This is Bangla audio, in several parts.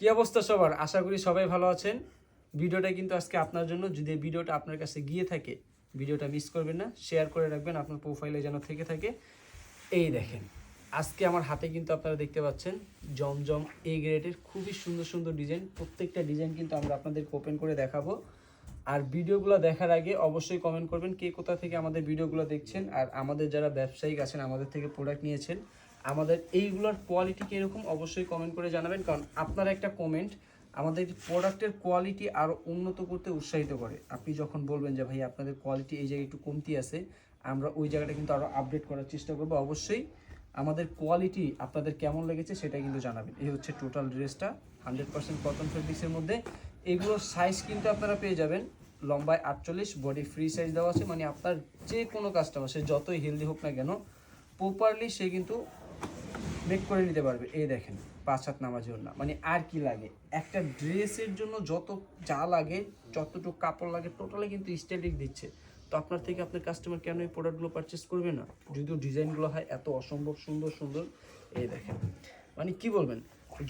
কি অবস্থা সবার? আশা করি সবাই ভালো আছেন। ভিডিওটা কিন্তু আজকে আপনার জন্য। যদি এই ভিডিওটা আপনার কাছে গিয়ে থাকে, ভিডিওটা মিস করবেন না, শেয়ার করে রাখবেন আপনার প্রোফাইলে যেন থেকে থাকে। এই দেখেন, আজকে আমার হাতে কিন্তু আপনারা দেখতে পাচ্ছেন জমজম এ গ্রেডের খুবই সুন্দর সুন্দর ডিজাইন। প্রত্যেকটা ডিজাইন কিন্তু আমরা আপনাদেরকে ওপেন করে দেখাবো। আর ভিডিওগুলো দেখার আগে অবশ্যই কমেন্ট করবেন কে কোথা থেকে আমাদের ভিডিওগুলো দেখছেন। আর আমাদের যারা ব্যবসায়িক আছেন, আমাদের থেকে প্রোডাক্ট নিয়েছেন, আমাদের এইগুলোর কোয়ালিটি কীরকম অবশ্যই কমেন্ট করে জানাবেন। কারণ আপনার একটা কমেন্ট আমাদের প্রোডাক্টের কোয়ালিটি আরও উন্নত করতে উৎসাহিত করে। আপনি যখন বলবেন যে ভাই আপনাদের কোয়ালিটি এই জায়গায় একটু কমতি আছে, আমরা ওই জায়গাটা কিন্তু আরও আপডেট করার চেষ্টা করবো। অবশ্যই আমাদের কোয়ালিটি আপনাদের কেমন লেগেছে সেটা কিন্তু জানাবেন। এই হচ্ছে টোটাল ড্রেসটা 100% কটন ফেব্রিক্সের মধ্যে। এগুলোর সাইজ কিন্তু আপনারা পেয়ে যাবেন লম্বায় 48, বডি ফ্রি সাইজ দেওয়া আছে। মানে আপনার যে কোনো কাস্টমার সে যতই হেলদি হোক না কেন, প্রপারলি সে কিন্তু মেক করে নিতে পারবে। এই দেখেন 5 হাত নামাজ না, মানে আর কি লাগে। একটা ড্রেসের জন্য যত যা লাগে, যতটুকু কাপড় লাগে টোটালি কিন্তু স্টাইলিশ দিচ্ছে। তো আপনার থেকে আপনার কাস্টমার কেন এই প্রোডাক্টগুলো পারচেস করবে না? যদিও ডিজাইনগুলো হয় এত অসম্ভব সুন্দর সুন্দর। এই দেখেন, মানে কি বলবেন,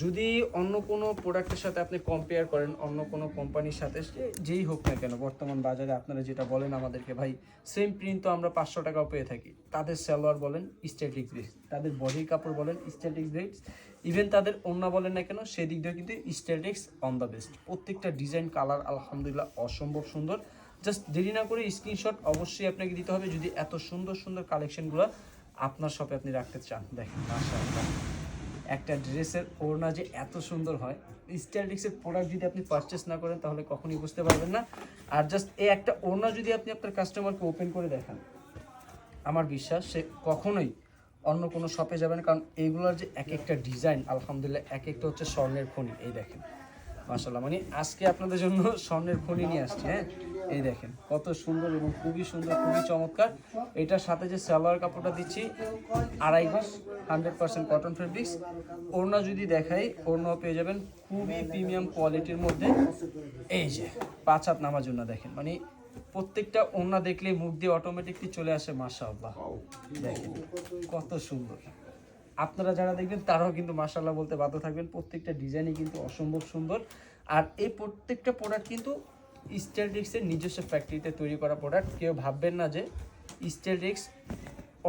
যদি অন্য কোনো প্রোডাক্টের সাথে আপনি কম্পেয়ার করেন, অন্য কোনো কোম্পানির সাথে, যেই হোক না কেন, বর্তমান বাজারে আপনারা যেটা বলেন আমাদেরকে ভাই সেম প্রিন্ট তো আমরা 500 টাকাও পেয়ে থাকি। তাদের সালোয়ার বলেন স্ট্যাটিক গ্রেডস, তাদের বডির কাপড় বলেন স্ট্যাটিক গ্রেডস, ইভেন তাদের ওড়না বলেন না কেন সেদিক দিয়েও কিন্তু স্ট্যাটিক্স অন দ্য বেস্ট। প্রত্যেকটা ডিজাইন কালার আলহামদুলিল্লাহ অসম্ভব সুন্দর। জাস্ট দেরি না করে স্ক্রিনশট অবশ্যই আপনাকে দিতে হবে যদি এত সুন্দর সুন্দর কালেকশনগুলো আপনার শপে আপনি রাখতে চান। দেখেন মাশাআল্লাহ, একটা ড্রেসের ওড়না যে এত সুন্দর হয়, স্টাইলিক্সের প্রোডাক্ট যদি আপনি পারচেস না করেন তাহলে কখনোই বুঝতে পারবেন না। আর জাস্ট এই একটা ওড়না যদি আপনি আপনার কাস্টমারকে ওপেন করে দেখান, আমার বিশ্বাস সে কখনোই অন্য কোনো শপে যাবেন। কারণ এইগুলোর যে এক একটা ডিজাইন আলহামদুলিল্লাহ, এক একটা হচ্ছে স্বর্ণের খনি। এই দেখেন মাশাআল্লাহ, মানে আজকে আপনাদের জন্য স্বর্ণের খনি নিয়ে আসছি। হ্যাঁ, এই দেখেন কত সুন্দর এবং খুবই সুন্দর, খুবই চমৎকার। এটার সাথে যে সালোয়ার কাপড়টা দিচ্ছি 2.5 গজ, 100% কটন ফেব্রিক্স। ওড়না যদি দেখাই, ওড়নাও পেয়ে যাবেন খুবই প্রিমিয়াম কোয়ালিটির মধ্যে। এই যে 5 হাত নামার জন্য দেখেন, মানে প্রত্যেকটা ওড়না দেখলে মুখ দিয়ে অটোমেটিকলি চলে আসে মাশাআল্লাহ। দেখেন কত সুন্দর। আপনারা যারা দেখবেন তারাও কিন্তু মাশাআল্লাহ বলতে বাধ্য থাকবেন। প্রত্যেকটা ডিজাইনই কিন্তু অসম্ভব সুন্দর। আর এই প্রত্যেকটা প্রোডাক্ট কিন্তু স্টাইলিক্সের নিজস্ব ফ্যাক্টরিতে তৈরি করা প্রোডাক্ট। কেউ ভাববেন না যে স্টাইলিক্স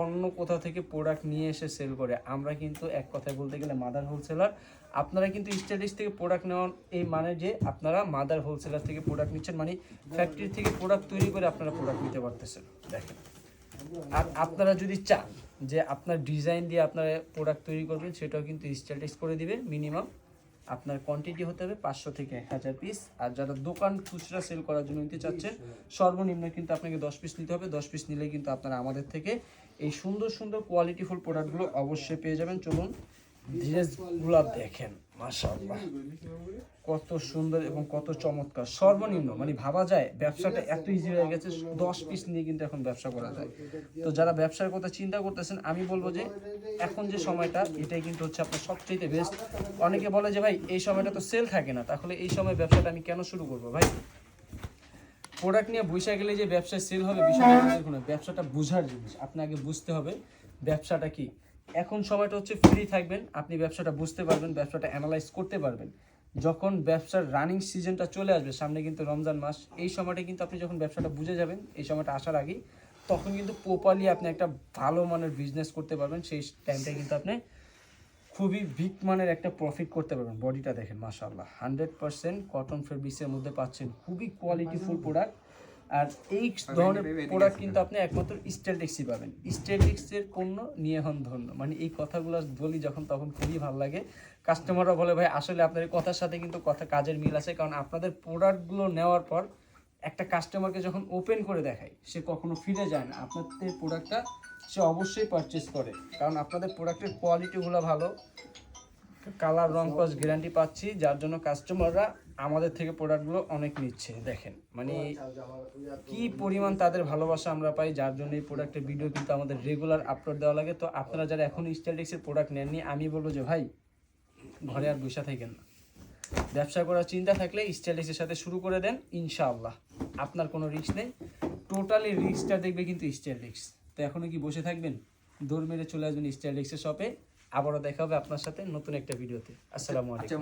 অন্য কোথাও থেকে প্রোডাক্ট নিয়ে এসে সেল করে। আমরা কিন্তু এক কথায় বলতে গেলে মাদার হোলসেলার। আপনারা কিন্তু স্টাইলিক্স থেকে প্রোডাক্ট নেওয়ার এই মানে যে আপনারা মাদার হোলসেলার থেকে প্রোডাক্ট নিচ্ছেন, মানে ফ্যাক্টরি থেকে প্রোডাক্ট তৈরি করে আপনারা প্রোডাক্ট নিতে পারতেছেন। দেখেন, আর আপনারা যদি চান যে আপনার ডিজাইন দিয়ে আপনারা প্রোডাক্ট তৈরি করবেন, সেটাও কিন্তু স্টাইলিশ করে দিবে। মিনিমাম আপনার কোয়ান্টিটি হতে হবে 500 থেকে 1000 পিস। আর যারা দোকান খুচরা সেল করার জন্য নিতে চাচ্ছেন, সর্বনিম্ন কিন্তু আপনাকে 10 পিস নিতে হবে। 10 পিস নিলেই কিন্তু আপনারা আমাদের থেকে এই সুন্দর সুন্দর কোয়ালিটিফুল প্রোডাক্টগুলো অবশ্যই পেয়ে যাবেন। চলুন ড্রেসগুলো দেখেন মাশাআল্লাহ, কত সুন্দর এবং কত চমৎকার। সর্বনিম্ন মানে ভাবা যায় ব্যবসাটা এত ইজি হয়ে গেছে, 10 পিস নিয়ে কিন্তু এখন ব্যবসা করা যায়। তো যারা ব্যবসার কথা চিন্তা করতেছেন, আমি বলবো যে এখন যে সময়টা, এটাই কিন্তু হচ্ছে আপনার সবচেয়ে বেস্ট। অনেকে বলে যে ভাই এই সময়টা তো সেল থাকে না, তাহলে এই সময় ব্যবসাটা আমি কেন শুরু করবো? ভাই প্রোডাক্ট নিয়ে বসে গেলে যে ব্যবসায় সেল হবে বিষয়টা কোনো, ব্যবসাটা বোঝার জিনিস। আপনাকে বুঝতে হবে ব্যবসাটা কি। এখন সময়টা হচ্ছে ফ্রি থাকবেন, আপনি ব্যবসাটা বুঝতে পারবেন, ব্যবসাটা অ্যানালাইজ করতে পারবেন। যখন ব্যবসার রানিং সিজনটা চলে আসবে, সামনে কিন্তু রমজান মাস, এই সময়টা কিন্তু আপনি যখন ব্যবসাটা বুঝে যাবেন, এই সময়টা আসার আগেই, তখন কিন্তু প্রপারলি আপনি একটা ভালো মানের বিজনেস করতে পারবেন। সেই টাইমটা কিন্তু আপনি খুবই বিগ মানের একটা প্রফিট করতে পারবেন। বডিটা দেখেন মাশাআল্লাহ, 100% কটন ফেব্রিক্সের মধ্যে পাচ্ছেন খুবই কোয়ালিটিফুল প্রোডাক্ট। আর এই ধরনের প্রোডাক্ট কিন্তু আপনি একমাত্র স্টাইলিক্সই পাবেন। স্টাইলিক্সের পণ্য নিয়ে হন ধন্য, মানে এই কথাগুলো বলি যখন তখন খুবই ভালো লাগে। কাস্টমাররা বলে ভাই আসলে আপনার কথার সাথে কিন্তু কথা কাজের মিল আছে। কারণ আপনাদের প্রোডাক্টগুলো নেওয়ার পর একটা কাস্টমারকে যখন ওপেন করে দেখায়, সে কখনো ফিরে যায় না। আপনাদের প্রোডাক্টটা সে অবশ্যই পারচেস করে, কারণ আপনাদের প্রোডাক্টের কোয়ালিটিগুলো ভালো, কালার রং কস গ্যারান্টি পাচ্ছি, যার জন্য কাস্টমাররা আমাদের থেকে প্রোডাক্টগুলো অনেক নিচ্ছে। দেখেন মানে কি পরিমাণ তাদের ভালোবাসা আমরা পাই, যার জন্য এই প্রোডাক্টের ভিডিও কিন্তু আমাদের রেগুলার আপলোড দেওয়া লাগে। তো আপনারা যারা এখনও স্টাইলিক্সের প্রোডাক্ট নেননি, আমি বলবো যে ভাই ঘরে আর বসে থাকেন না, ব্যবসা করার চিন্তা থাকলে স্টাইলিক্সের সাথে শুরু করে দেন। ইনশাআল্লাহ আপনার কোনো রিস্ক নেই, টোটালি রিস্কটা দেখবে কিন্তু স্টাইলিক্স। তো এখনও কি বসে থাকবেন? দৌড় মেরে চলে আসবেন স্টাইলিক্সের শপে। আবারও দেখা হবে আপনার সাথে নতুন একটা ভিডিওতে। আসসালামু আলাইকুম।